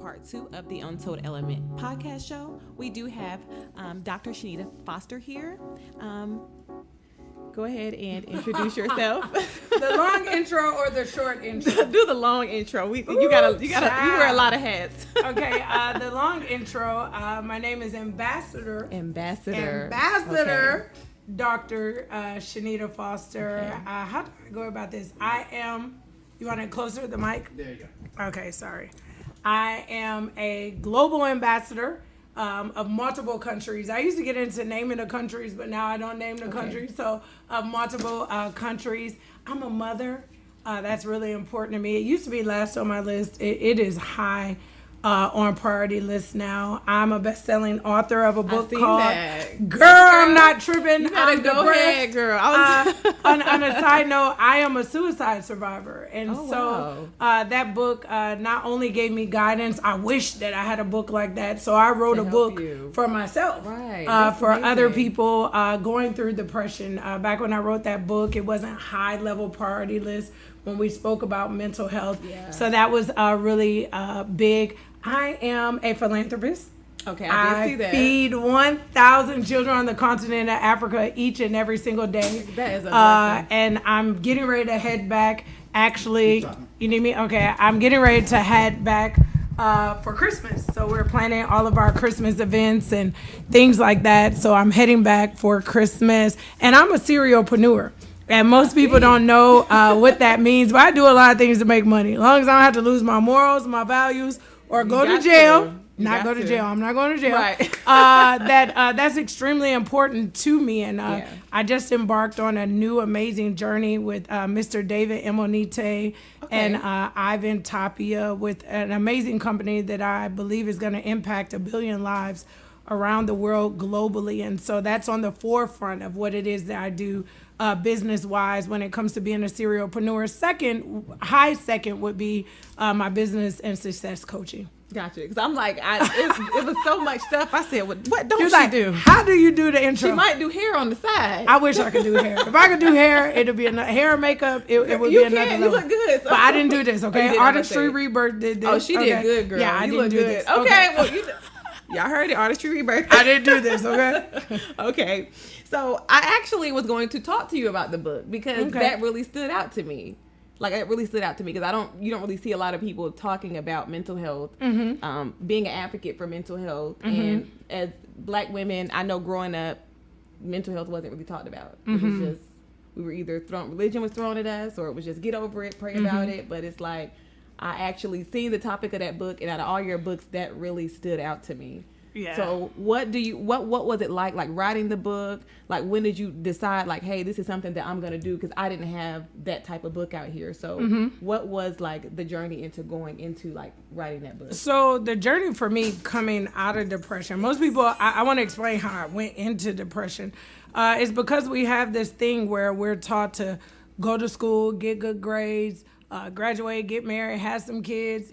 part 2 of the Untold Element podcast show. We do have Dr. Shanita Foster here. Go ahead and introduce yourself. The long intro or the short intro? Do the long intro. You wear a lot of hats. Okay, the long intro. My name is Ambassador. Okay. Dr. Shanita Foster. Okay. How do I go about this? You want it closer to the mic? There you go. Okay, sorry. I am a global ambassador of multiple countries. I used to get into naming the countries, but now I don't name the countries. So of multiple countries. I'm a mother. That's really important to me. It used to be last on my list. It is high on priority list now. I'm a best-selling author of a book called Girl, I'm Not Tripping. You gotta go ahead, girl. On a side note, I am a suicide survivor. And that book not only gave me guidance, I wish that I had a book like that. So I wrote a book for myself, for other people going through depression. Back when I wrote that book, it wasn't high-level priority list when we spoke about mental health. Yeah. So that was really big. I am a philanthropist. Okay, I did see that. I feed 1,000 children on the continent of Africa each and every single day. That is a blessing. And I'm getting ready to head back. Actually, you need me? Okay, I'm getting ready to head back for Christmas. So we're planning all of our Christmas events and things like that. So I'm heading back for Christmas. And I'm a serialpreneur. And most people don't know what that means. But I do a lot of things to make money. As long as I don't have to lose my morals, my values, or go to jail. I'm not going to jail. Right. That's extremely important to me. And I just embarked on a new amazing journey with Mr. David Emonite and Ivan Tapia with an amazing company that I believe is going to impact 1 billion lives around the world globally. And so that's on the forefront of what it is that I do business-wise when it comes to being a serialpreneur. High second would be my business and success coaching. Gotcha. Because I'm like, it was so much stuff. I said, what don't she do? How do you do the intro? She might do hair on the side. I wish I could do hair. If I could do hair, it'd be another hair and makeup. It would be another level. You look good. So. But I didn't do this, okay? Artistry Rebirth did this. Oh, she did good, girl. Yeah, I didn't do this. Okay, well, y'all heard it, Artistry Rebirth. I didn't do this, okay? Okay. So I actually was going to talk to you about the book because that really stood out to me. Like, it really stood out to me because you don't really see a lot of people talking about mental health, being an advocate for mental health. And as Black women, I know growing up, mental health wasn't really talked about. It was just, we were either religion was thrown at us, or it was just get over it, pray about it. But it's like, I actually seen the topic of that book, and out of all your books, that really stood out to me. Yeah. So what was it like writing the book? Like, when did you decide, like, hey, this is something that I'm going to do? Because I didn't have that type of book out here. So what was, like, the journey into going into, like, writing that book? So the journey for me coming out of depression, most people, I want to explain how I went into depression. It's because we have this thing where we're taught to go to school, get good grades, graduate, get married, have some kids,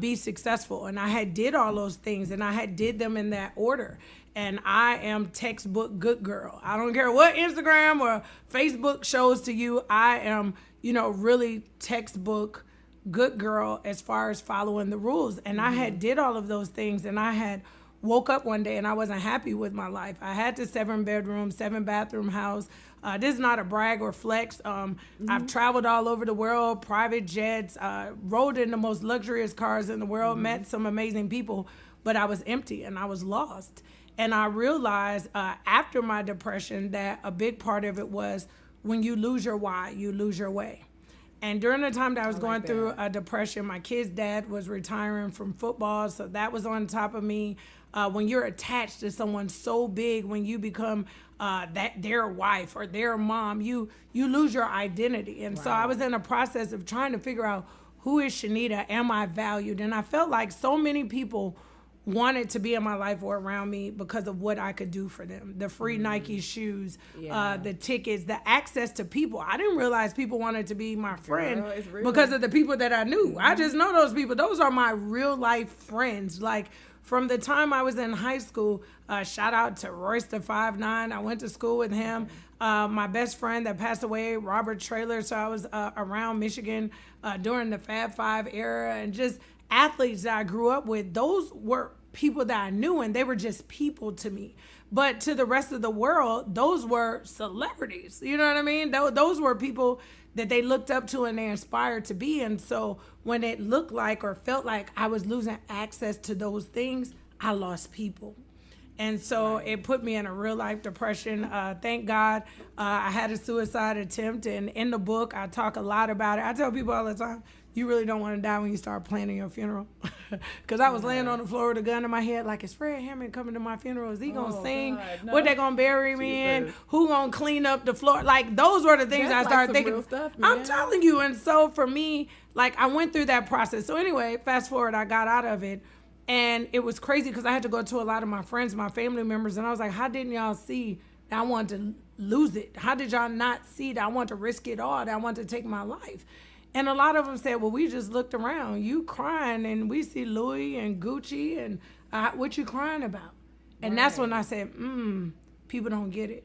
be successful. And I had did all those things, and I had did them in that order. And I am textbook good girl. I don't care what Instagram or Facebook shows to you. I am, really textbook good girl as far as following the rules. And I had did all of those things, and I had woke up one day and I wasn't happy with my life. I had the 7-bedroom, 7-bathroom house. This is not a brag or flex. I've traveled all over the world, private jets, rode in the most luxurious cars in the world, met some amazing people, but I was empty and I was lost. And I realized after my depression that a big part of it was when you lose your why, you lose your way. And during the time that I was going through a depression, my kid's dad was retiring from football, so that was on top of me. When you're attached to someone so big, when you become their wife or their mom, you lose your identity. And so I was in a process of trying to figure out, who is Shanita? Am I valued? And I felt like so many people wanted to be in my life or around me because of what I could do for them. The free Nike shoes, the tickets, the access to people. I didn't realize people wanted to be my friend because of the people that I knew. I just know those people. Those are my real life friends. Like, from the time I was in high school, shout out to Royce the 5'9". I went to school with him. My best friend that passed away, Robert Traylor. So I was around Michigan during the Fab Five era, and just athletes that I grew up with, those were people that I knew, and they were just people to me. But to the rest of the world, those were celebrities. You know what I mean? Those were people that they looked up to and they inspired to be. And so when it looked like or felt like I was losing access to those things, I lost people. And so it put me in a real life depression. Thank God I had a suicide attempt. And in the book, I talk a lot about it. I tell people all the time, you really don't want to die when you start planning your funeral. Because I was laying on the floor with a gun in my head, like, is Fred Hammond coming to my funeral? Is he going to sing? No. What they going to bury me in? Who going to clean up the floor? Like, those were the things I started thinking. Real stuff, man. I'm telling you. And so for me, like, I went through that process. So anyway, fast forward, I got out of it. And it was crazy because I had to go to a lot of my friends, my family members. And I was like, how didn't y'all see that I wanted to lose it? How did y'all not see that I wanted to risk it all, that I wanted to take my life? And a lot of them said, well, we just looked around. You crying, and we see Louis and Gucci, and what you crying about? And that's when I said, people don't get it.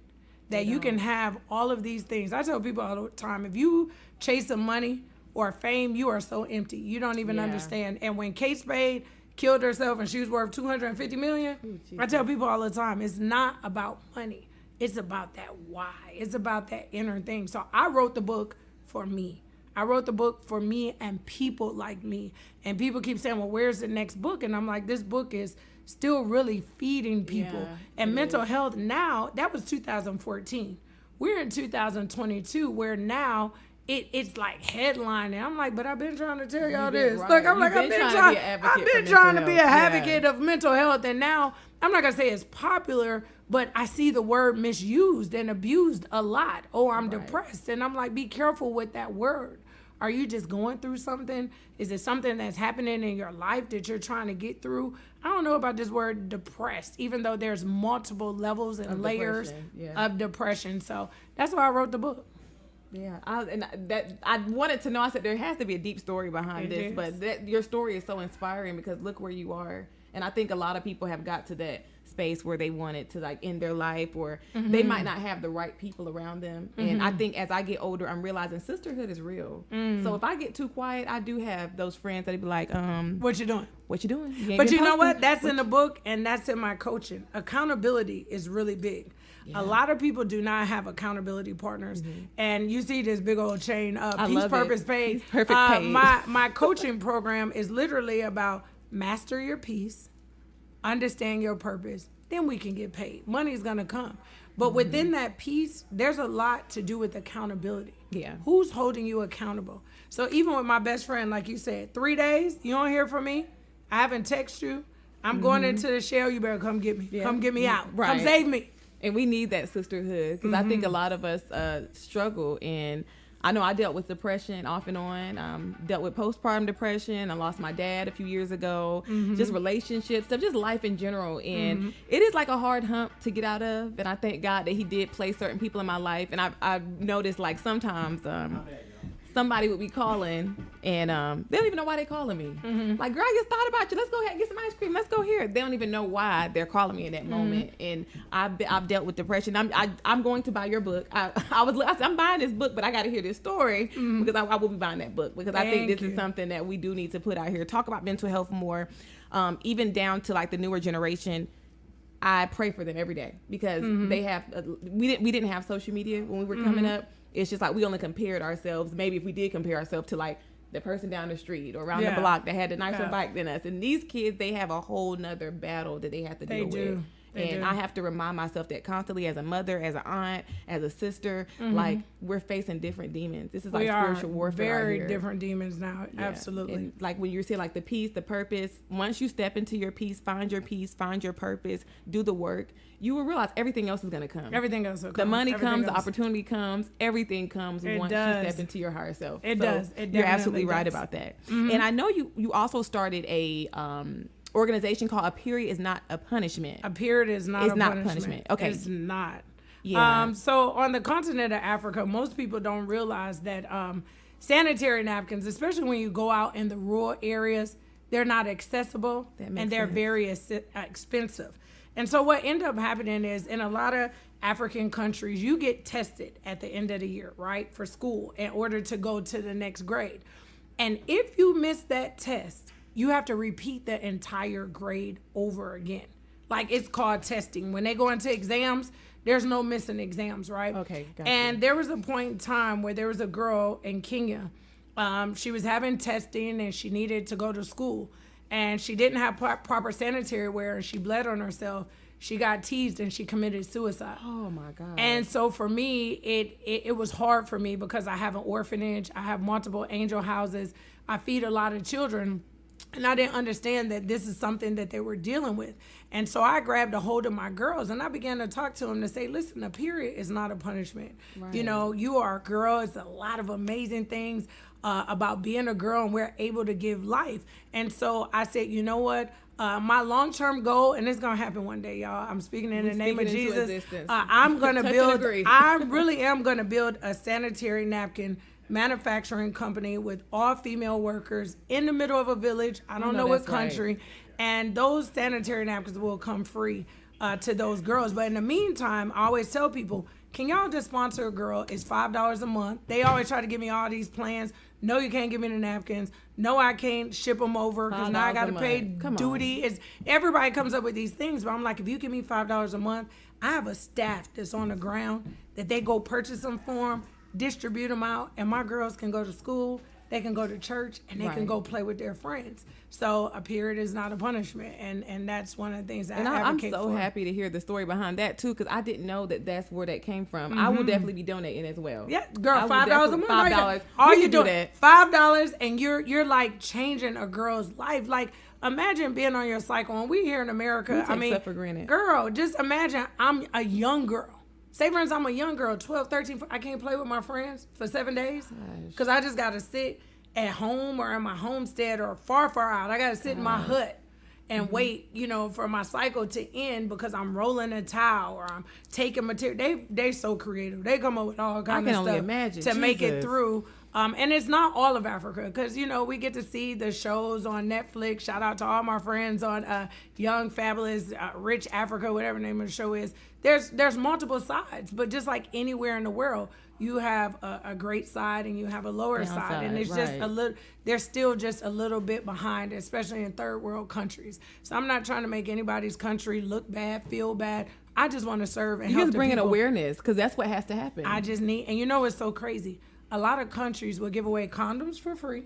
That you can have all of these things. I tell people all the time, if you chase some money or fame, you are so empty. You don't even understand. And when Kate Spade killed herself and she was worth $250 million, I tell people all the time, it's not about money. It's about that why. It's about that inner thing. So I wrote the book for me. I wrote the book for me and people like me. And people keep saying, well, where's the next book? And I'm like, this book is still really feeding people. And mental health now, that was 2014. We're in 2022 where now it's like headlining. I'm like, but I've been trying to tell y'all this. Right. Look, I'm like, I've been trying to be an advocate of mental health. And now, I'm not going to say it's popular, but I see the word misused and abused a lot. Oh, I'm depressed. And I'm like, be careful with that word. Are you just going through something? Is it something that's happening in your life that you're trying to get through? I don't know about this word depressed, even though there's multiple levels and layers of depression. So that's why I wrote the book. Yeah, I wanted to know. I said there has to be a deep story behind this, but your story is so inspiring because look where you are. And I think a lot of people have got to that space where they wanted to like end their life, or they might not have the right people around them. And I think as I get older, I'm realizing sisterhood is real. So if I get too quiet, I do have those friends that be like, what you doing? What you doing? But you know what? That's in the book, and that's in my coaching. Accountability is really big. A lot of people do not have accountability partners. And you see this big old chain, Peace, Purpose, Paid. Perfect paid. My coaching program is literally about master your peace, understand your purpose, then we can get paid. Money's going to come. But within that peace, there's a lot to do with accountability. Yeah. Who's holding you accountable? So even with my best friend, like you said, 3 days, you don't hear from me, I haven't texted you, I'm going into the shell, you better come get me. Come get me out. Right. Come save me. And we need that sisterhood because I think a lot of us struggle. And I know I dealt with depression off and on, dealt with postpartum depression. I lost my dad a few years ago, just relationships stuff, just life in general. And it is like a hard hump to get out of. And I thank God that he did place certain people in my life. And I've noticed like sometimes somebody would be calling and they don't even know why they're calling me. Like, girl, I just thought about you. Let's go ahead and get some ice cream. Let's go here. They don't even know why they're calling me in that moment. And I've dealt with depression. I'm going to buy your book. I said, I'm buying this book, but I got to hear this story because I will be buying that book because I think this is something that we do need to put out here. Talk about mental health more, even down to like the newer generation. I pray for them every day because they have. We didn't have social media when we were coming up. It's just like we only compared ourselves. Maybe if we did compare ourselves to like the person down the street or around the block that had a nicer bike than us. And these kids, they have a whole nother battle that they have to deal with. And I have to remind myself that constantly as a mother, as an aunt, as a sister, like we're facing different demons. This is like spiritual warfare. Very different demons now. Yeah. Absolutely. And like when you're saying like the peace, the purpose, once you step into your peace, find your purpose, do the work, you will realize everything else is going to come. Everything else will come. The money comes, the opportunity comes, everything comes once you step into your higher self. It does. It you're absolutely right about that. And I know you also started a organization called A Period Is Not a Punishment. A period is not punishment. Okay. It's not. Yeah. So on the continent of Africa, most people don't realize that sanitary napkins, especially when you go out in the rural areas, they're not accessible and they're very expensive. And so what ended up happening is in a lot of African countries, you get tested at the end of the year, right, for school in order to go to the next grade. And if you miss that test, you have to repeat the entire grade over again. Like, it's called testing. When they go into exams, there's no missing exams, right? Okay, gotcha. And there was a point in time where there was a girl in Kenya. She was having testing and she needed to go to school. And she didn't have proper sanitary wear and she bled on herself. She got teased and she committed suicide. Oh my God. And so for me, it was hard for me because I have an orphanage. I have multiple angel houses. I feed a lot of children. And I didn't understand that this is something that they were dealing with. And so I grabbed a hold of my girls and I began to talk to them to say, listen, a period is not a punishment. Right. You know, you are a girl. It's a lot of amazing things about being a girl, and we're able to give life. And so I said, you know what? My long-term goal, and it's going to happen one day, y'all. I'm speaking in the name of Jesus. I'm going to build, I really am going to build a sanitary napkin manufacturing company with all female workers in the middle of a village. I don't know what country. Right. And those sanitary napkins will come free to those girls. But in the meantime, I always tell people, can y'all just sponsor a girl? It's $5 a month. They always try to give me all these plans. No, you can't give me the napkins. No, I can't ship them over because now I got to pay duty. Everybody comes up with these things, but I'm like, if you give me $5 a month, I have a staff that's on the ground that they go purchase them for them, distribute them out, and my girls can go to school, they can go to church, and they can go play with their friends. So a period is not a punishment, and that's one of the things that I advocate for. I'm so happy to hear the story behind that too, because I didn't know that that's where that came from. I will definitely be donating as well. Yeah, girl, $5 a month. $5. All you do $5, and you're like changing a girl's life. Like, imagine being on your cycle, and we here in America. I mean, stuff for granted. Girl, just imagine I'm a young girl. Say, for instance, I'm a young girl, 12, 13. I can't play with my friends for 7 days because I just got to sit at home or in my homestead or far out. I got to sit in my hut and wait, you know, for my cycle to end because I'm rolling a towel or I'm taking material. They so creative. They come up with all kinds of stuff to make it through. And it's not all of Africa because, you know, we get to see the shows on Netflix. Shout out to all my friends on Young, Fabulous, Rich Africa, whatever the name of the show is. There's multiple sides, but just like anywhere in the world, you have a great side and you have a lower side. And it's just a little, they're still just a little bit behind, especially in third world countries. So I'm not trying to make anybody's country look bad, feel bad. I just want to serve and help the people. You just bringing awareness because that's what has to happen. I just need, and you know what's so crazy? A lot of countries will give away condoms for free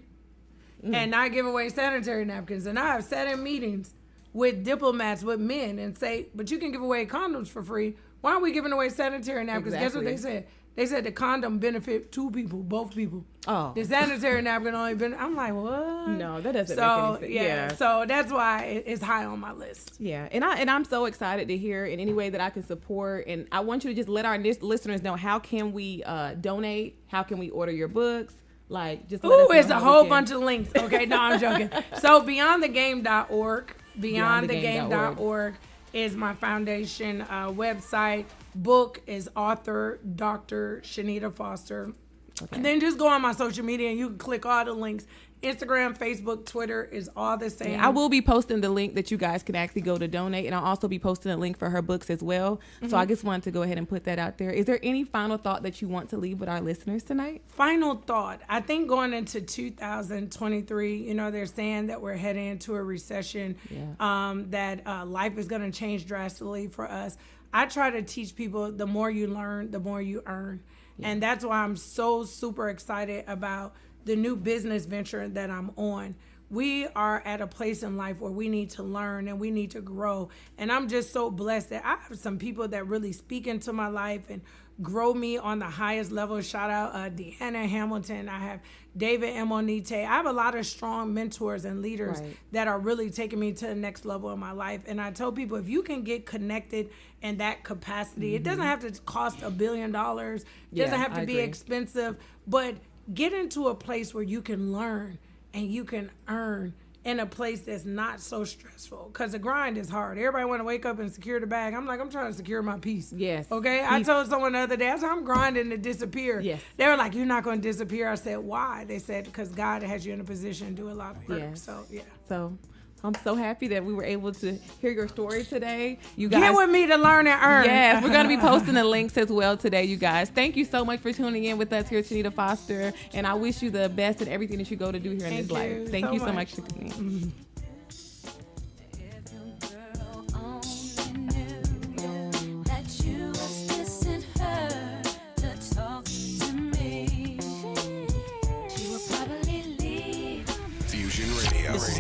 and not give away sanitary napkins. And I have sat in meetings with diplomats, with men, and say, but you can give away condoms for free. Why aren't we giving away sanitary napkins? Guess what they said? They said the condom benefit two people, both people. Oh. The sanitary napkin only benefit. I'm like, what? No, that doesn't make any sense. Yeah. So that's why it's high on my list. Yeah. And I'm so excited to hear in any way that I can support. And I want you to just let our listeners know, how can we donate? How can we order your books? Like, just let us know. It's a whole bunch of links. Okay, no, I'm joking. So beyondthegame.org, beyondthegame.org is my foundation website. Book is author Dr. Shanita Foster. Okay. And then just go on my social media and you can click all the links. Instagram, Facebook, Twitter is all the same. Yeah, I will be posting the link that you guys can actually go to donate, and I'll also be posting a link for her books as well. So I just wanted to go ahead and put that out there. Is there any final thought that you want to leave with our listeners tonight? Final thought. I think going into 2023, you know, they're saying that we're heading into a recession, that life is going to change drastically for us. I try to teach people the more you learn, the more you earn. Yeah. And that's why I'm so super excited about the new business venture that I'm on. We are at a place in life where we need to learn and we need to grow. And I'm just so blessed that I have some people that really speak into my life and grow me on the highest level. Shout out Deanna Hamilton. I have David Emonite. I have a lot of strong mentors and leaders that are really taking me to the next level in my life. And I tell people, if you can get connected in that capacity, it doesn't have to cost $1 billion. It doesn't have to be expensive, but get into a place where you can learn and you can earn in a place that's not so stressful, because the grind is hard. Everybody want to wake up and secure the bag. I'm like, I'm trying to secure my peace. Yes. Okay. Peace. I told someone the other day, I said, I'm grinding to disappear. Yes. They were like, you're not going to disappear. I said, why? They said, because God has you in a position to do a lot of work. Yes. So, yeah. So I'm so happy that we were able to hear your story today. You guys, get with me to learn and earn. Yes, we're going to be posting the links as well today, you guys. Thank you so much for tuning in with us here at Shanita Foster, and I wish you the best in everything that you go to do here in this life. Thank you so much for tuning in.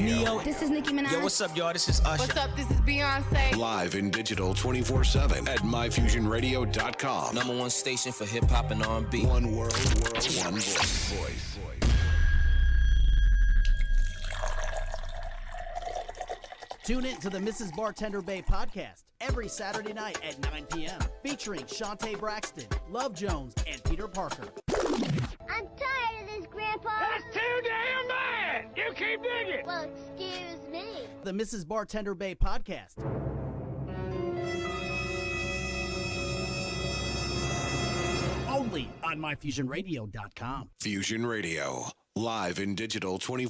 Radio. This is Nicki Minaj. Yo, what's up, y'all? This is Usher. What's up? This is Beyonce. Live and digital 24/7 at myfusionradio.com. #1 station for hip hop and R&B. One world, one voice. Tune in to the Mrs. Bartender Bay podcast every Saturday night at 9 p.m. featuring Shantae Braxton, Love Jones, and Peter Parker. I'm tired of this, Grandpa. That's too damn bad! You keep digging! Well, excuse me. The Mrs. Bartender Bay podcast. Only on myfusionradio.com. Fusion Radio. Live and digital 24